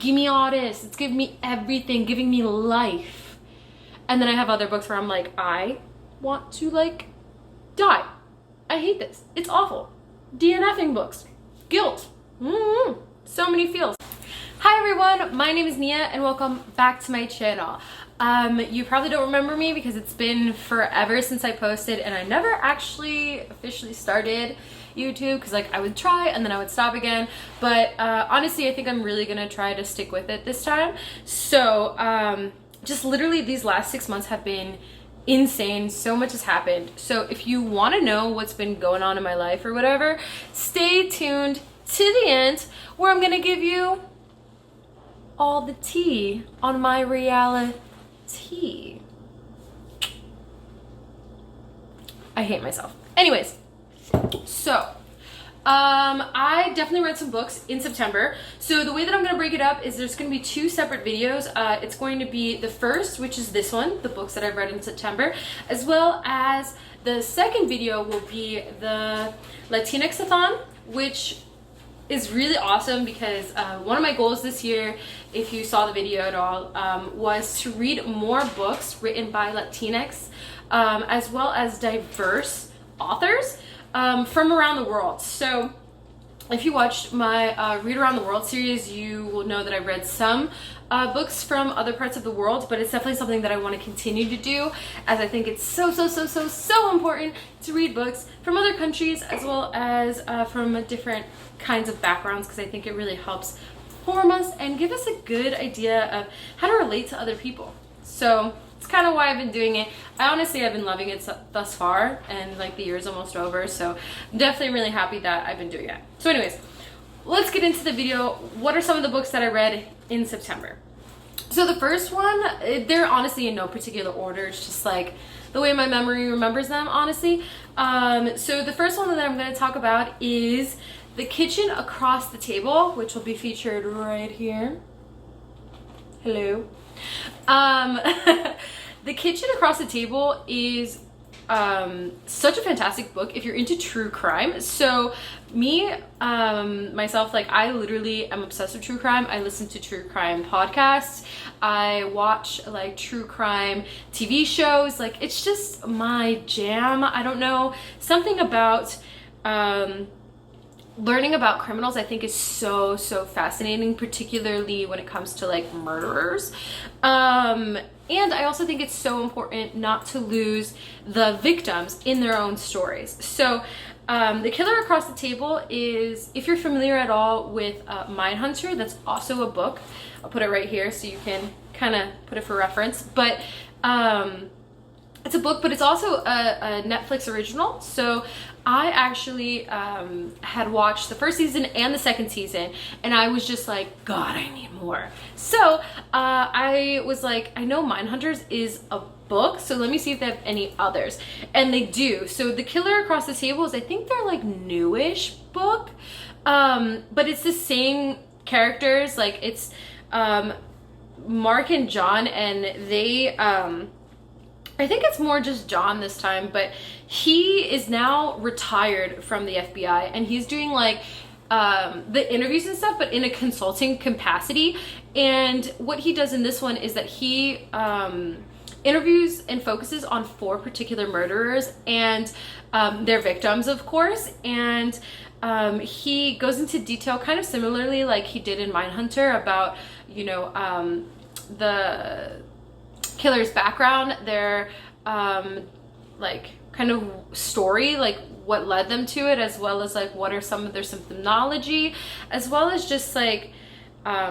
give me all this, it's giving me everything, giving me life. And then I have other books where I'm like, I want to like die. I hate this. It's awful. DNFing books. Guilt. So many feels. Hi everyone, my name is Nia and welcome back to my channel. You probably don't remember me because it's been forever since I posted and I never actually officially started YouTube because like I would try and then I would stop again. But honestly, I think I'm really gonna try to stick with it this time. So just literally these last 6 months have been insane. So much has happened. So if you want to know what's been going on in my life or whatever, stay tuned to the end where I'm gonna give you all the tea on my reality. I hate myself. Anyways, so I definitely read some books in September. So the way that I'm going to break it up is there's going to be 2 separate videos. It's going to be the first, which is this one, the books that I've read in September, as well as the second video will be the Latinx-a-thon, which is really awesome because one of my goals this year, if you saw the video at all, was to read more books written by Latinx as well as diverse authors from around the world. So if you watched my Read Around the World series, you will know that I read some books from other parts of the world, but it's definitely something that I want to continue to do, as I think it's so important to read books from other countries as well as from different kinds of backgrounds, because I think it really helps form us and give us a good idea of how to relate to other people. So it's kind of why I've been doing it. I've been loving it thus far, and like the year is almost over, so I'm definitely really happy that I've been doing it. So anyways, let's get into the video. What are some of the books that I read in September? So the first one, they're honestly in no particular order. It's just like the way my memory remembers them, honestly. So the first one that I'm going to talk about is The Kitchen Across the Table, which will be featured right here. Hello. The Kitchen Across the Table is such a fantastic book if you're into true crime. So me, myself, like I literally am obsessed with true crime. I listen to true crime podcasts. I watch like true crime TV shows. Like it's just my jam. I don't know, something about learning about criminals I think is so fascinating, particularly when it comes to like murderers. And I also think it's so important not to lose the victims in their own stories. So The Killer Across the Table is, if you're familiar at all with Mindhunter, that's also a book. I'll put it right here so you can kind of put it for reference. But it's a book, but it's also a Netflix original. So I actually had watched the first season and the second season, and I was just like, God, I need more. So I was like, I know Mindhunters is a book, so let me see if they have any others. And they do. So The Killer Across the Table is, I think they're like newish book, but it's the same characters. Like it's Mark and John, and they I think it's more just John this time, but he is now retired from the FBI and he's doing like the interviews and stuff, but in a consulting capacity. And what he does in this one is that he interviews and focuses on 4 particular murderers and their victims, of course. And he goes into detail kind of similarly like he did in Mindhunter about, you know, the killer's background, their like kind of story, like what led them to it, as well as like what are some of their symptomology, as well as just like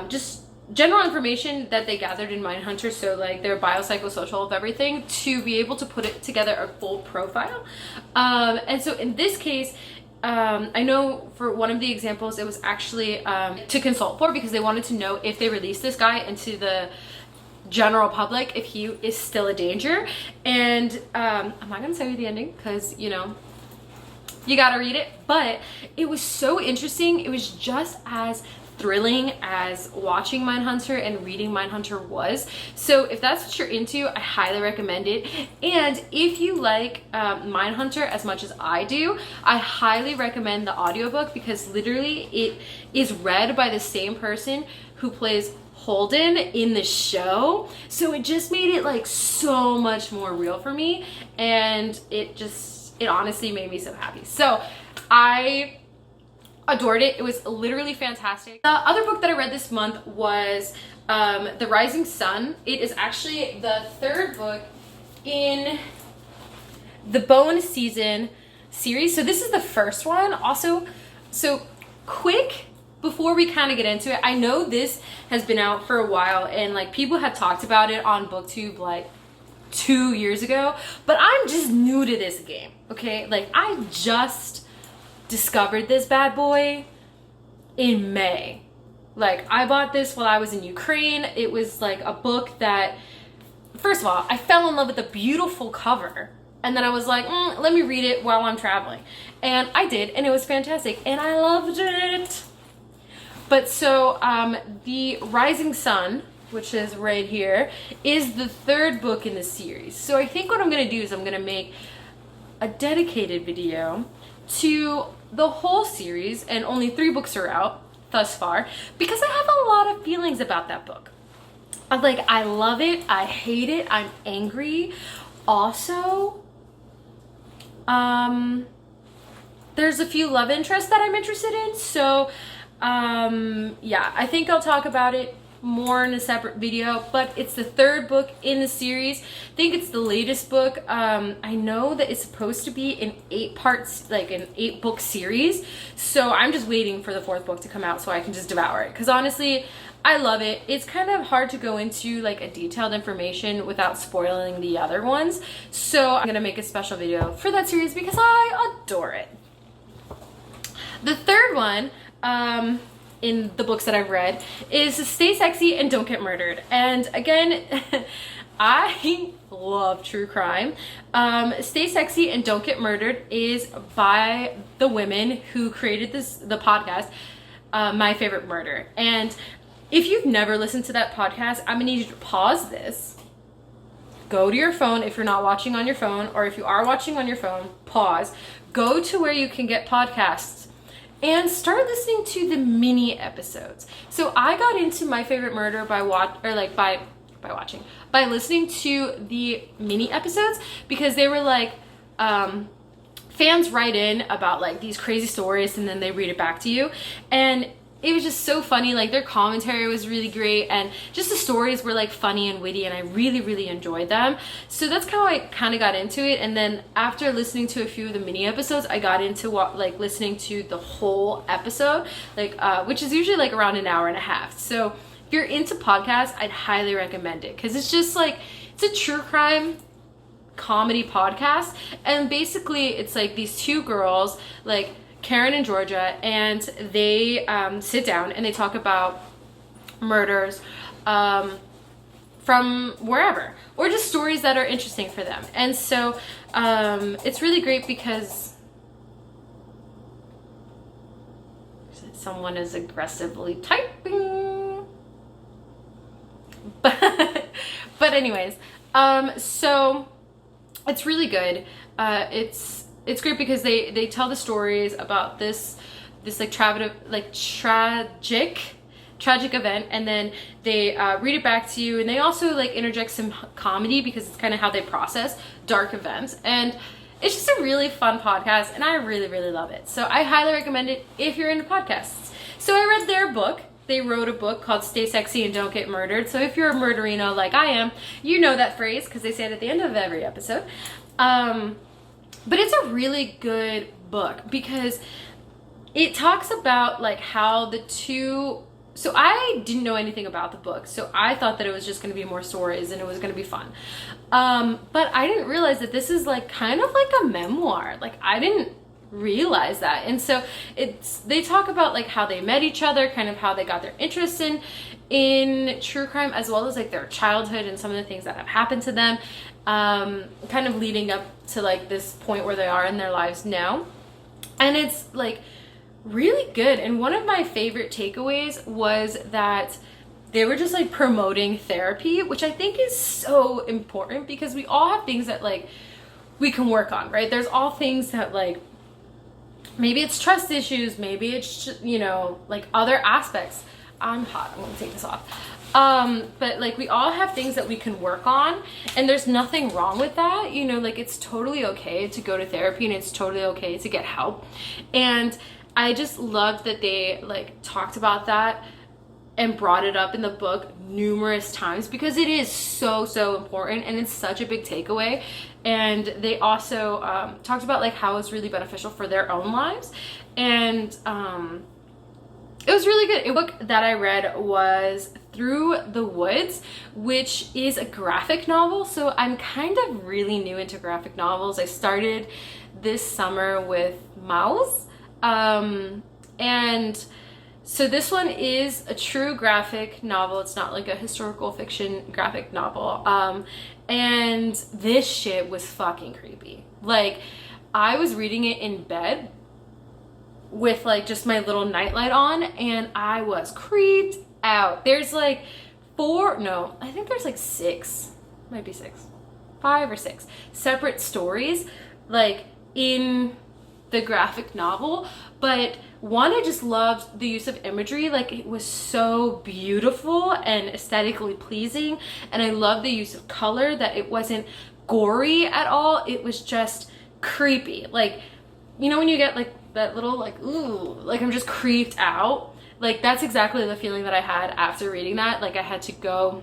just general information that they gathered in Mindhunter. So like their biopsychosocial of everything, to be able to put it together a full profile. And so in this case, I know for one of the examples it was actually to consult for, because they wanted to know if they released this guy into the general public, if he is still a danger. And I'm not gonna tell you the ending because, you know, you gotta read it, but it was so interesting. It was just as thrilling as watching Mindhunter and reading Mindhunter was. So if that's what you're into, I highly recommend it. And if you like Mindhunter as much as I do, I highly recommend the audiobook, because literally it is read by the same person who plays Holden in the show. So it just made it like so much more real for me, and it honestly made me so happy. So I adored it. It was literally fantastic. The other book that I read this month was The Rising Sun. It is actually the third book in the Bone Season series. So this is the first one. Also, so quick before we kind of get into it, I know this has been out for a while and like people have talked about it on BookTube like 2 years ago, but I'm just new to this game, okay? Like I just discovered this bad boy in May. Like I bought this while I was in Ukraine. It was like a book that, first of all, I fell in love with the beautiful cover, and then I was like, let me read it while I'm traveling, and I did, and it was fantastic, and I loved it. But so The Rising Sun, which is right here, is the third book in the series. So I think what I'm gonna do is I'm gonna make a dedicated video to the whole series, and only 3 books are out thus far, because I have a lot of feelings about that book. Like, I love it, I hate it, I'm angry. Also, there's a few love interests that I'm interested in, so yeah, I think I'll talk about it more in a separate video, but it's the third book in the series. I think it's the latest book. I know that it's supposed to be in 8 parts, like an 8-book series, so I'm just waiting for the 4th book to come out so I can just devour it, because honestly I love it. It's kind of hard to go into like a detailed information without spoiling the other ones, so I'm gonna make a special video for that series because I adore it. The third one in the books that I've read is Stay Sexy and Don't Get Murdered. And again, I love true crime. Stay Sexy and Don't Get Murdered is by the women who created the podcast, My Favorite Murder. And if you've never listened to that podcast, I'm gonna need you to pause this, go to your phone if you're not watching on your phone, or if you are watching on your phone, pause, go to where you can get podcasts, and start listening to the mini episodes. So I got into My Favorite Murder by listening to the mini episodes, because they were like, fans write in about like these crazy stories and then they read it back to you, and it was just so funny. Like their commentary was really great, and just the stories were like funny and witty, and I really enjoyed them. So that's how I kind of got into it. And then after listening to a few of the mini episodes, I got into like listening to the whole episode, like which is usually like around an hour and a half. So if you're into podcasts, I'd highly recommend it, because it's just like, it's a true crime comedy podcast, and basically it's like these 2 girls, like Karen and Georgia, and they sit down and they talk about murders from wherever, or just stories that are interesting for them. And so it's really great because someone is aggressively typing. But anyways, so it's really good. It's great because they tell the stories about this like tragic event, and then they read it back to you, and they also like interject some comedy, because it's kind of how they process dark events. And it's just a really fun podcast, and I really love it. So I highly recommend it if you're into podcasts. So I read their book. They wrote a book called Stay Sexy and Don't Get Murdered. So if you're a murderino like I am, you know that phrase, because they say it at the end of every episode. But it's a really good book, because it talks about like how the 2, so I didn't know anything about the book, so I thought that it was just going to be more stories and it was going to be fun. But I didn't realize that this is like kind of like a memoir. Like I didn't realize that. And so they talk about like how they met each other, kind of how they got their interest in true crime, as well as like their childhood and some of the things that have happened to them, kind of leading up to like this point where they are in their lives now. And it's like really good. And one of my favorite takeaways was that they were just like promoting therapy, which I think is so important because we all have things that like we can work on, right? There's all things that like maybe it's trust issues, maybe it's just, you know, like other aspects. I'm hot, I'm gonna take this off. But like we all have things that we can work on, and there's nothing wrong with that, you know, like it's totally okay to go to therapy and it's totally okay to get help. And I just loved that they like talked about that and brought it up in the book numerous times because it is so, so important and it's such a big takeaway. And they also talked about like how it's really beneficial for their own lives. And it was really good. A book that I read was Through the Woods, which is a graphic novel. So I'm kind of really new into graphic novels. I started this summer with Mouse. And so this one is a true graphic novel. It's not like a historical fiction graphic novel. And this shit was fucking creepy. Like, I was reading it in bed with like just my little nightlight on and I was creeped out. There's like I think there's like 6, might be 6, 5 or 6 separate stories like in the graphic novel, but one, I just loved the use of imagery. Like it was so beautiful and aesthetically pleasing, and I love the use of color, that it wasn't gory at all. It was just creepy. Like, you know when you get like that little like, ooh, like I'm just creeped out? Like that's exactly the feeling that I had after reading that. Like I had to go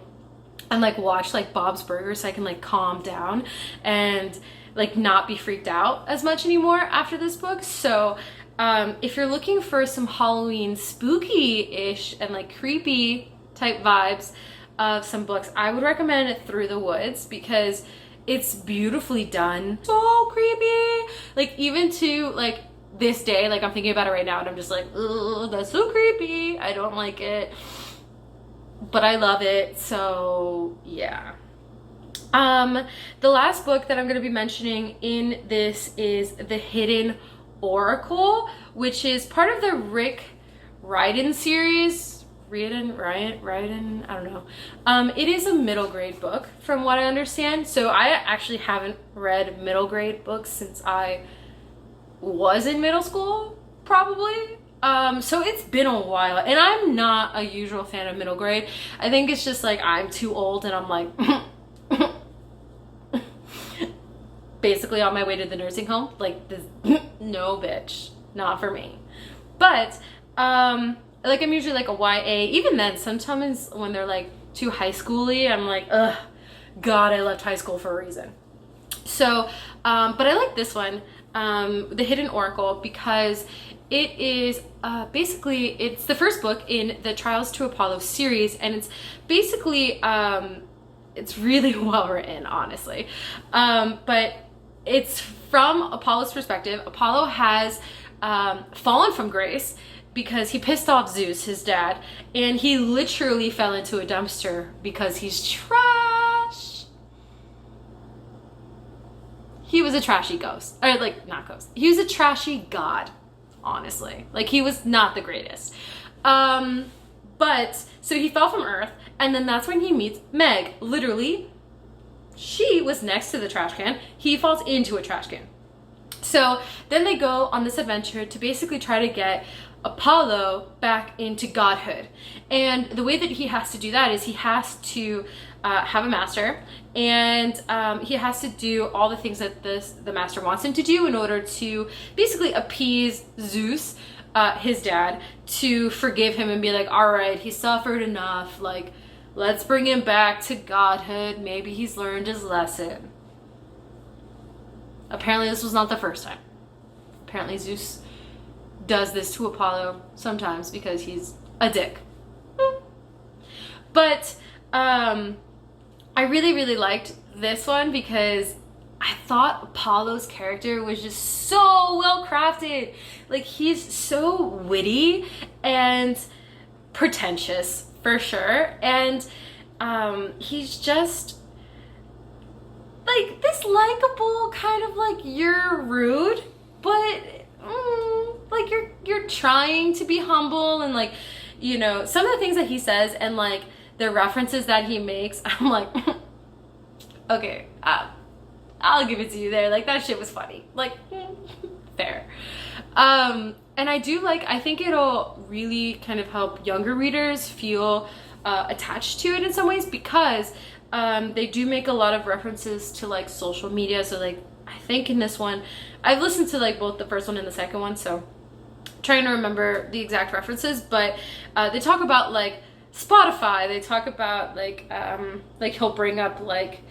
and like watch like Bob's Burgers so I can like calm down and like not be freaked out as much anymore after this book. So if you're looking for some Halloween spooky-ish and like creepy type vibes of some books, I would recommend Through the Woods because it's beautifully done. So creepy. Like even to like this day, like I'm thinking about it right now and I'm just like, ugh, that's so creepy. I don't like it, but I love it. So yeah. The last book that I'm going to be mentioning in this is The Hidden Oracle, which is part of the Rick Riordan series. Riordan, I don't know. It is a middle grade book from what I understand. So I actually haven't read middle grade books since I was in middle school, probably. So it's been a while, and I'm not a usual fan of middle grade. I think it's just like I'm too old and I'm like basically on my way to the nursing home. Like this, no bitch, not for me. But like I'm usually like a YA. Even then, sometimes when they're like too high schooly, I'm like, ugh, God, I left high school for a reason. So, but I like this one, The Hidden Oracle, because it is basically, it's the first book in the Trials to Apollo series, and it's basically, it's really well written, honestly. But it's from Apollo's perspective. Apollo has fallen from grace because he pissed off Zeus, his dad, and he literally fell into a dumpster because he's trash. He was a trashy ghost. Or like, not ghost. He was a trashy god, honestly. Like, he was not the greatest. But, so he fell from Earth, and then that's when he meets Meg. Literally, she was next to the trash can. He falls into a trash can. So then they go on this adventure to basically try to get Apollo back into godhood. And the way that he has to do that is he has to have a master, and he has to do all the things that the master wants him to do in order to basically appease Zeus, his dad, to forgive him and be like, all right, he suffered enough, like, let's bring him back to godhood. Maybe he's learned his lesson. Apparently this was not the first time. Apparently Zeus does this to Apollo sometimes because he's a dick. But I really, really liked this one because I thought Apollo's character was just so well crafted. Like, he's so witty and pretentious for sure, and he's just like this likable kind of like, you're rude, but like you're trying to be humble and like, you know, some of the things that he says and like the references that he makes, I'm like, okay, I'll give it to you there. Like that shit was funny. Like, fair. And I do like, I think it'll really kind of help younger readers feel attached to it in some ways, because they do make a lot of references to like social media. So like, I think in this one, I've listened to like both the first one and the second one, so I'm trying to remember the exact references, but they talk about like Spotify, they talk about like he'll bring up like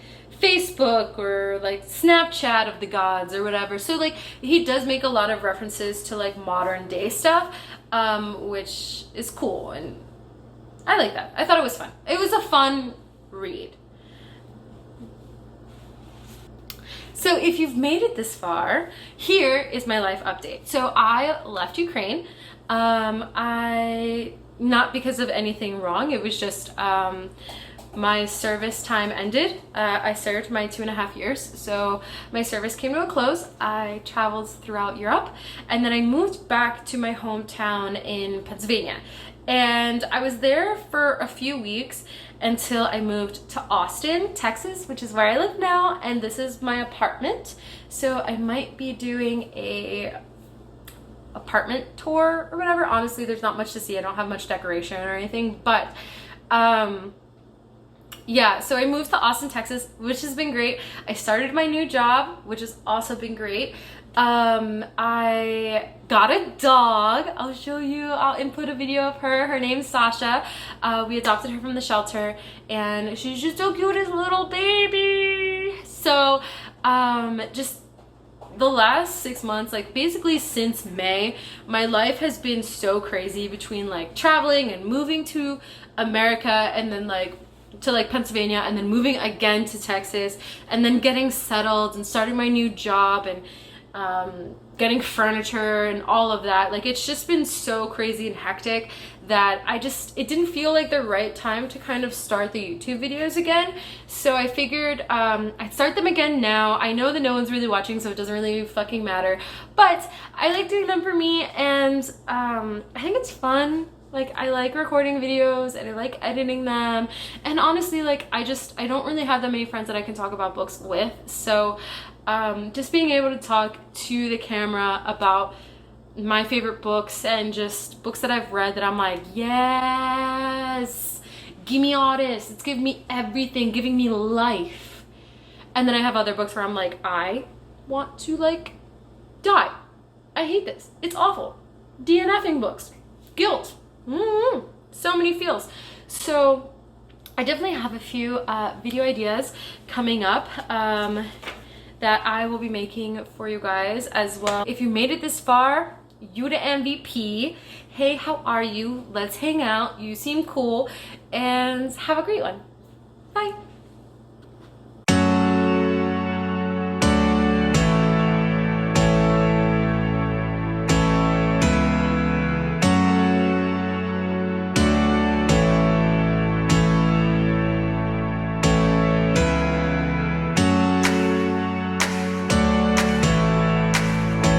Facebook or like Snapchat of the gods or whatever. So like he does make a lot of references to like modern day stuff, which is cool, and I like that. I thought it was fun. It was a fun read. So if you've made it this far, here is my life update. So I left Ukraine. Not because of anything wrong, it was just my service time ended. I served my 2.5 years, so my service came to a close. I traveled throughout Europe, and then I moved back to my hometown in Pennsylvania. And I was there for a few weeks until I moved to Austin, Texas, which is where I live now, and this is my apartment. So I might be doing a apartment tour or whatever. Honestly, there's not much to see. I don't have much decoration or anything, but yeah, so I moved to Austin, Texas, which has been great. I started my new job, which has also been great. I got a dog. I'll show you. I'll input a video of her. Her name's Sasha. We adopted her from the shelter, and she's just so cute as a little baby. So just the last 6 months, like basically since May, my life has been so crazy between like traveling and moving to America, and then like to like Pennsylvania, and then moving again to Texas, and then getting settled and starting my new job, and getting furniture and all of that. Like it's just been so crazy and hectic that it didn't feel like the right time to kind of start the YouTube videos again. So I figured I'd start them again now. I know that no one's really watching, so it doesn't really fucking matter, but I like doing them for me, and I think it's fun. Like I like recording videos and I like editing them, and honestly, like I don't really have that many friends that I can talk about books with, so just being able to talk to the camera about my favorite books and just books that I've read that I'm like, yes, give me all this, it's giving me everything, giving me life. And then I have other books where I'm like, I want to like die. I hate this, it's awful. DNFing books, guilt, so many feels. So I definitely have a few video ideas coming up that I will be making for you guys as well. If you made it this far, you the MVP. Hey, how are you? Let's hang out. You seem cool, and have a great one. Bye.